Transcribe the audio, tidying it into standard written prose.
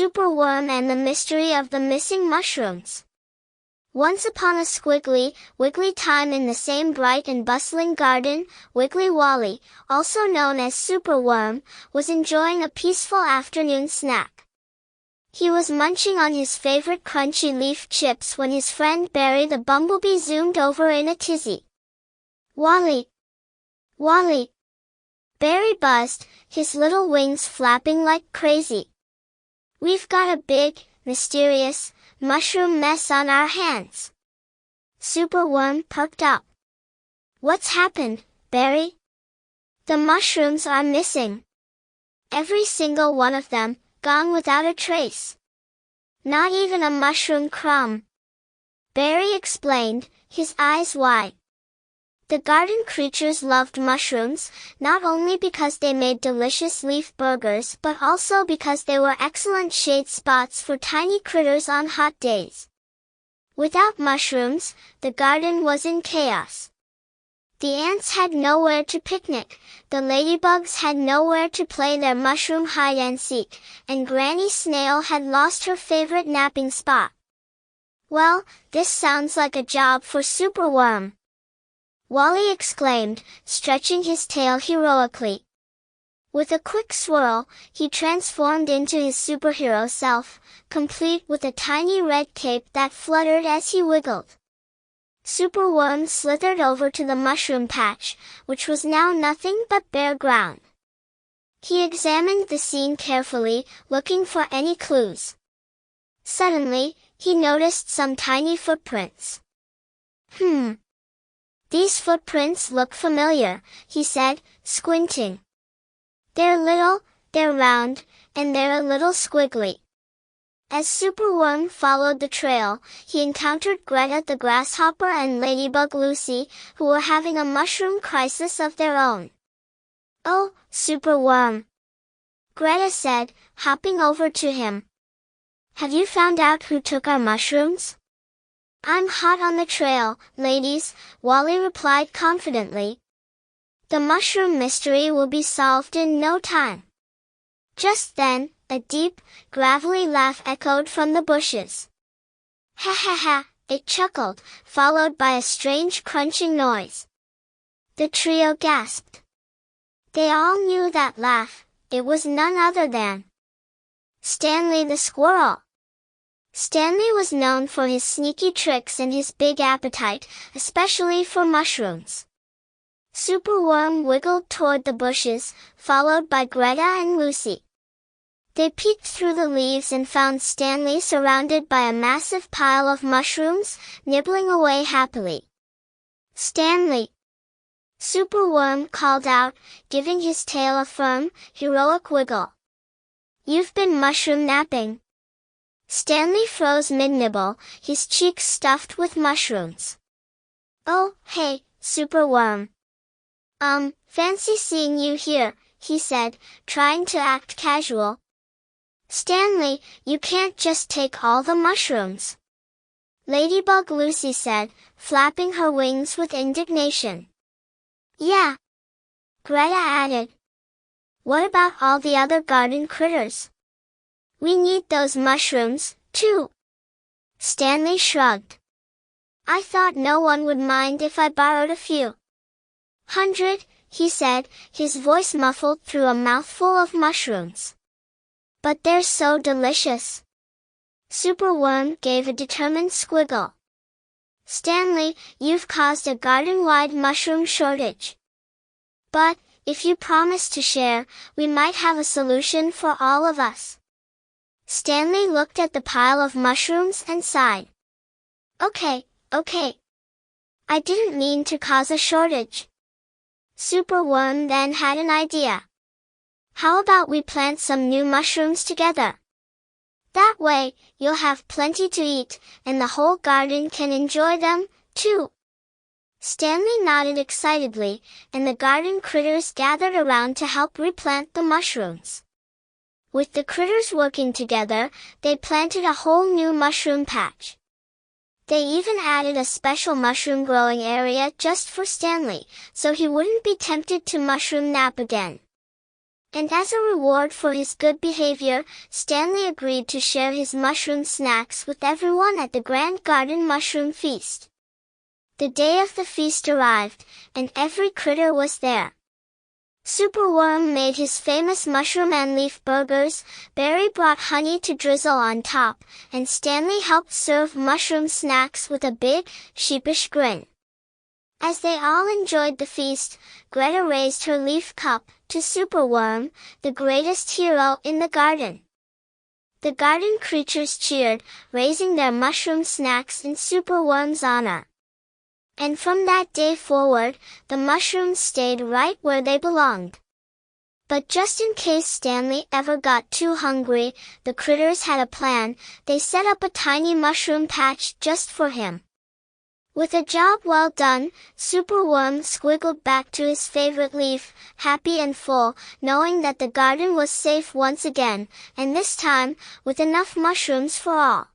Superworm and the Mystery of the Missing Mushrooms. Once upon a squiggly, wiggly time in the same bright and bustling garden, Wiggly Wally, also known as Superworm, was enjoying a peaceful afternoon snack. He was munching on his favorite crunchy leaf chips when his friend Barry the Bumblebee zoomed over in a tizzy. "Wally! Wally!" Barry buzzed, his little wings flapping like crazy. "We've got a big, mysterious, mushroom mess on our hands." Superworm perked up. "What's happened, Barry?" "The mushrooms are missing. Every single one of them, gone without a trace. Not even a mushroom crumb," Barry explained, his eyes wide. The garden creatures loved mushrooms, not only because they made delicious leaf burgers but also because they were excellent shade spots for tiny critters on hot days. Without mushrooms, the garden was in chaos. The ants had nowhere to picnic, the ladybugs had nowhere to play their mushroom hide-and-seek, and Granny Snail had lost her favorite napping spot. "Well, this sounds like a job for Superworm," Wally exclaimed, stretching his tail heroically. With a quick swirl, he transformed into his superhero self, complete with a tiny red cape that fluttered as he wiggled. Superworm slithered over to the mushroom patch, which was now nothing but bare ground. He examined the scene carefully, looking for any clues. Suddenly, he noticed some tiny footprints. "These footprints look familiar," he said, squinting. "They're little, they're round, and they're a little squiggly." As Superworm followed the trail, he encountered Greta the Grasshopper and Ladybug Lucy, who were having a mushroom crisis of their own. "Oh, Superworm," Greta said, hopping over to him. "Have you found out who took our mushrooms?" "I'm hot on the trail, ladies," Wally replied confidently. "The mushroom mystery will be solved in no time." Just then, a deep, gravelly laugh echoed from the bushes. "Ha ha ha," it chuckled, followed by a strange crunching noise. The trio gasped. They all knew that laugh. It was none other than Stanley the Squirrel. Stanley was known for his sneaky tricks and his big appetite, especially for mushrooms. Superworm wiggled toward the bushes, followed by Greta and Lucy. They peeked through the leaves and found Stanley surrounded by a massive pile of mushrooms, nibbling away happily. "Stanley!" Superworm called out, giving his tail a firm, heroic wiggle. "You've been mushroom napping." Stanley froze mid-nibble, his cheeks stuffed with mushrooms. "Oh, hey, Superworm. Fancy seeing you here," he said, trying to act casual. "Stanley, you can't just take all the mushrooms," Ladybug Lucy said, flapping her wings with indignation. "Yeah," Greta added. "What about all the other garden critters? We need those mushrooms, too." Stanley shrugged. "I thought no one would mind if I borrowed a few." "100, he said, his voice muffled through a mouthful of mushrooms. "But they're so delicious." Superworm gave a determined squiggle. "Stanley, you've caused a garden-wide mushroom shortage. But, if you promise to share, we might have a solution for all of us." Stanley looked at the pile of mushrooms and sighed. Okay. I didn't mean to cause a shortage." Superworm then had an idea. "How about we plant some new mushrooms together? That way, you'll have plenty to eat, and the whole garden can enjoy them, too." Stanley nodded excitedly, and the garden critters gathered around to help replant the mushrooms. With the critters working together, they planted a whole new mushroom patch. They even added a special mushroom growing area just for Stanley, so he wouldn't be tempted to mushroom nap again. And as a reward for his good behavior, Stanley agreed to share his mushroom snacks with everyone at the Grand Garden Mushroom Feast. The day of the feast arrived, and every critter was there. Superworm made his famous mushroom and leaf burgers, Barry brought honey to drizzle on top, and Stanley helped serve mushroom snacks with a big, sheepish grin. As they all enjoyed the feast, Greta raised her leaf cup to Superworm, the greatest hero in the garden. The garden creatures cheered, raising their mushroom snacks in Superworm's honor. And from that day forward, the mushrooms stayed right where they belonged. But just in case Stanley ever got too hungry, the critters had a plan. They set up a tiny mushroom patch just for him. With a job well done, Superworm squiggled back to his favorite leaf, happy and full, knowing that the garden was safe once again, and this time, with enough mushrooms for all.